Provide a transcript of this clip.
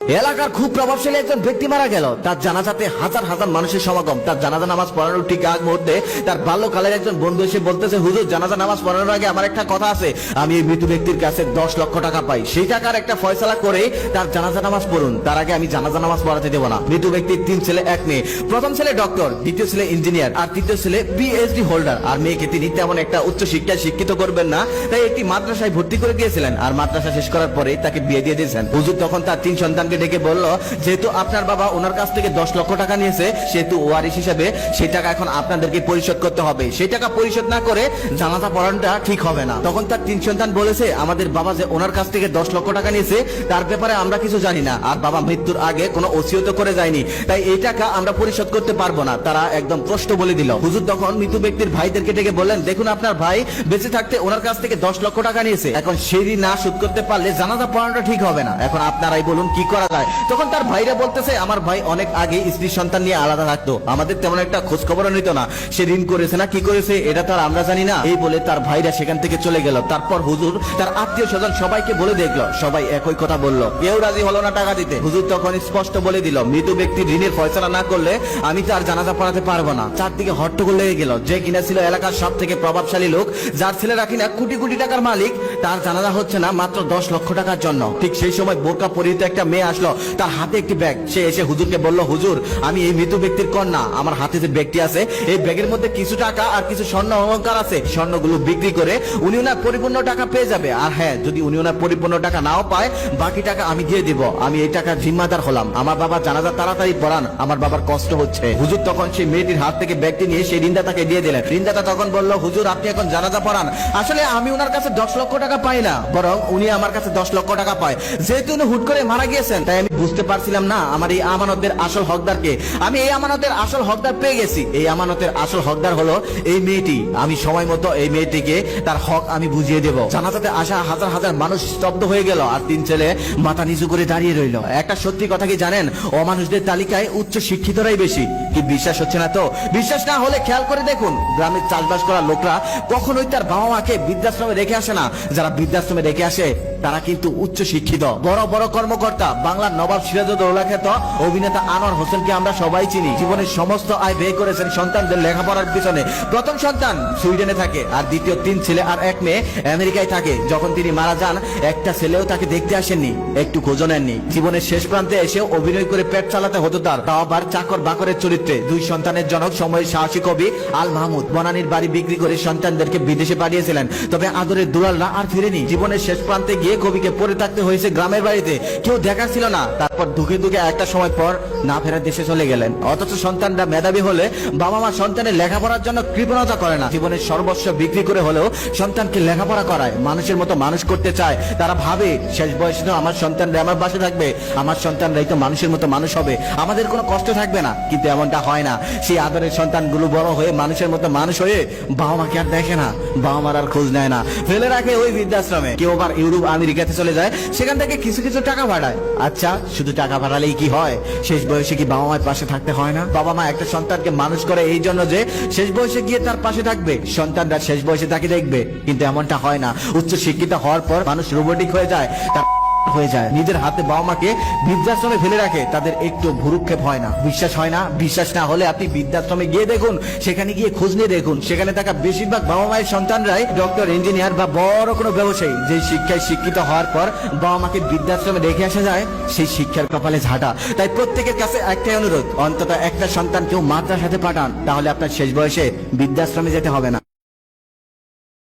এলাকার খুব প্রভাবশালী একজন ব্যক্তি মারা গেল। তার জানাজাতে হাজার হাজার মানুষের সমাগম। তার জানাজা নামাজ পড়ানোর ঠিক আগ মুহূর্তে তার বাল্যকালের একজন বন্ধু এসে বলতেছে, হুজুর জানাজা নামাজ পড়ানোর আগে আমার একটা কথা আছে, আমি এই মৃত ব্যক্তির কাছে 10 লক্ষ টাকা পাই, সেই টাকার একটা ফয়সালা করে তার জানাজা নামাজ পড়ুন, তার আগে আমি জানাজা নামাজ পড়াতে দেবো না। মৃত ব্যক্তির 3 ছেলে 1 মেয়ে। প্রথম ছেলে ডক্টর, দ্বিতীয় ছেলে ইঞ্জিনিয়ার, আর তৃতীয় ছেলে পিএইচডি হোল্ডার। আর মেয়েকে তিনি তেমন একটা উচ্চ শিক্ষায় শিক্ষিত করবেন না, তাই একটি মাদ্রাসায় ভর্তি করে দিয়েছিলেন। আর মাদ্রাসা শেষ করার পরে তাকে বিয়ে দিয়ে দিয়েছেন। হুজুর তখন তার 3 সন্তানকে ডেকে বলল, যেহেতু আপনার বাবা ওনার কাছ থেকে 10 লক্ষ টাকা নিয়েছে, সেহেতু ওয়ারিশ হিসেবে সেই টাকা এখন আপনাদেরকে পরিশোধ করতে হবে। সেই টাকা পরিশোধ না করে জানাজা পড়ানোটা ঠিক হবে না। তখন তার 3 সন্তান বলেছে, আমাদের বাবা যে ওনার কাছ থেকে 10 লক্ষ টাকা নিয়েছে তার ব্যাপারে আমরা কিছু জানি না, আর বাবা মৃত্যুর আগে কোনো ওসিয়ত করে যায়নি, তাই এই টাকা আমরা পরিশোধ করতে পারবো না। তারা একদম প্রশ্ন বলে দিল। হুজুর তখন মৃত ব্যক্তির ভাইদেরকে ডেকে বললেন, দেখুন আপনার ভাই বেঁচে থাকতে ওনার কাছ থেকে 10 লক্ষ টাকা নিয়েছে, এখন সেই না শোধ করতে পারলে জানাজা পড়ানোটা ঠিক হবে না, এখন আপনারাই বলুন কি করা যায়। তখন তার ভাইরা বলতেছে, আমার ভাই অনেক আগে স্ত্রী সন্তান নিয়ে আলাদা থাকতো, আমাদের তেমন একটা খোঁজ খবরও নিত না, সে ঋণ করেছে না কি করেছে এটা তো আর আমরা জানি না। এই বলে তার ভাইরা সেখান থেকে চলে গেল। তারপর হুজুর তার আত্মীয় স্বজন সবাইকে বলে দেখলো, সবাই একই কথা বলল, কেউ রাজি হলো না টাকা দিতে। হুজুর তখন স্পষ্ট বলে দিল, মৃত ব্যক্তির ঋণের ফয়সালা না করলে আমি তার জানাজা পড়াতে পারবো না। চারদিকে হট্টগোল লেগে গেল। যে কিনা ছিল এলাকার সব থেকে প্রভাবশালী লোক, যার ছেলেরা কিনা কোটি কোটি টাকার মালিক, তার জানাজা হচ্ছে না মাত্র 10 লক্ষ টাকার জন্য। ঠিক সেই সময় বোরকা পরিহিত একটা মেয়ে আসলো, তার হাতে একটি ব্যাগ। সে এসে হুজুরকে বলল, হুজুর আমি এই মৃত ব্যক্তির কন্যা, আমার হাতে যে ব্যাগটি আছে এই ব্যাগের মধ্যে কিছু টাকা আর কিছু স্বর্ণ অলংকার আছে, স্বর্ণগুলো বিক্রি করে উনি ওনার পরিপূর্ণ টাকা পেয়ে যাবে। আর হ্যাঁ, যদি উনি ওনার পরিপূর্ণ টাকা নাও পায়, বাকি টাকা আমি দিয়ে দিব, আমি এই টাকার জিম্মাদার হলাম। আমার বাবা জানাজা তাড়াতাড়ি পড়ান, আমার বাবার কষ্ট হচ্ছে। হুজুর তখন সেই মেয়েটির হাত থেকে ব্যাগটি নিয়ে সেই ঋণদাতাকে দিয়ে দিলেন। ঋণদাতা তখন বলল, হুজুর আপনি এখন জানাজা পড়ান। আসলে আমি ওনার কাছে 10 লক্ষ টাকা পাই না, বরং উনি আমার কাছে 10 লক্ষ টাকা পায়। যেহেতু উনি হুট করে মারা গিয়েছেন, তাই আমি বুঝতে পারছিলাম না আমার এই আমানতের আসল হকদারকে। আমি এই আমানতের আসল হকদার পেয়ে গেছি। এই আমানতের আসল হকদার হলো এই মেয়েটি। আমি সময় মতো এই মেয়েটিকে তার হক আমি বুঝিয়ে দেব। জানাজাতে আসা হাজার হাজার মানুষ স্তব্ধ হয়ে গেল, আর 3 ছেলে মাথা নিচু করে দাঁড়িয়ে রইল। একটা সত্যি কথা কি জানেন, অমানুষদের তালিকায় উচ্চ শিক্ষিতরাই বেশি। কি বিশ্বাস হচ্ছে না তো? বিশ্বাস না হলে খেয়াল করে দেখুন, গ্রামের চাষবাস করা লোকরা কখনোই তার বাবা মাকে বৃদ্ধাশ্রমে রেখে আসে না। যারা বৃদ্ধাশ্রমে রেখে আসে তারা কিন্তু উচ্চ শিক্ষিত, বড় বড় কর্মকর্তা। বাংলার নবাব সিরাজউদ্দৌলা খ্যাত অভিনেতা আনোয়ার হোসেনকে আমরা সবাই চিনি। জীবনের সমস্ত আয় ব্যয় করেছেন সন্তানদের লেখাপড়ার পিছনে। প্রথম সন্তান সুইডেনে থাকে, আর দ্বিতীয় 3 ছেলে আর 1 মেয়ে আমেরিকায় থাকে। যখন তিনি মারা যান, একটা ছেলেও তাকে দেখতে আসেননি, একটু খোঁজও নেননি। জীবনের শেষ প্রান্তে এসে অভিনয় করে পেট চালাতে হতো তার, তাও আবার চাকর বাকরের চরিত্রে। 2 সন্তানের জনক সময়ের সাহসী কবি আল মাহমুদ বনানীর বাড়ি বিক্রি করে সন্তানদেরকে বিদেশে পাঠিয়েছিলেন, তবে আদরের দুলালরা আর ফিরেনি। জীবনের শেষ প্রান্তে গিয়ে কবিকে পড়ে থাকতে হয়েছে গ্রামের বাড়িতে, কেউ দেখা ছিল না। তারপর দুঃখে দুঃখে একটা সময় পর না ফেরার দেশে চলে গেলেন। অথচ সন্তানরা মেধাবী হলে বাবা মা সন্তানের লেখাপড়ার জন্য কৃপণতা করে না, জীবনের সর্বস্ব বিক্রি করে হলেও সন্তানকে লেখাপড়া করায়, মানুষের মতো মানুষ করতে চায়। তারা ভাবে শেষ বয়সে তো আমার সন্তানরা আমার পাশে থাকবে, আমার সন্তানরাই তো মানুষের মতো মানুষ হবে, আমাদের কোনো কষ্ট থাকবে না। কিন্তু এমনটা হয় না। সেই আদরের সন্তানগুলো বড় হয়ে মানুষের মতো মানুষ হয়ে বাবা মাকে আর দেখে না, বাবা মার আর খোঁজ নেয় না, ফেলে রাখে ওই বৃদ্ধাশ্রমে। কেউ আবার ইউরোপ আমেরিকাতে চলে যায়, সেখান থেকে কিছু কিছু টাকা ভাড়ায়। আচ্ছা, শুধু টাকা ভাড়ালেই কি হয়? শেষ বয়সে কি বাবা মায়ের পাশে থাকতে হয় না? বাবা মা একটা সন্তানকে মানুষ করে এই জন্য যে শেষ বয়সে গিয়ে তার পাশে থাকবে, সন্তানরা শেষ বয়সে তাকে দেখবে। কিন্তু এমনটা হয় না। উচ্চ শিক্ষিত হওয়ার পর মানুষ রোবটিক হয়ে যায়, হয়ে যায়, নিজের হাতে বাবা মাকে বৃদ্ধাশ্রমে ফেলে রাখে। তাদের একটু ভুরুক্ষেপ হয় না। বিশ্বাস হয় না? বিশ্বাস না হলে আপনি বৃদ্ধাশ্রমে গিয়ে দেখুন, সেখানে গিয়ে খোঁজ নিয়ে দেখুন, সেখানে থাকা বেশিরভাগ বাবা মায়ের সন্তানরাই ডক্টর, ইঞ্জিনিয়ার বা বড় কোনো ব্যবসায়ী। যে শিক্ষায় শিক্ষিত হওয়ার পর বাবা মাকে বৃদ্ধাশ্রমে রেখে আসা যায়, সেই শিক্ষার কপালে ঝাঁটা। তাই প্রত্যেকের কাছে একটাই অনুরোধ, অন্তত একটা সন্তান কেউ মাদ্রাসাতে পাঠান, তাহলে আপনার শেষ বয়সে বৃদ্ধাশ্রমে যেতে হবে না।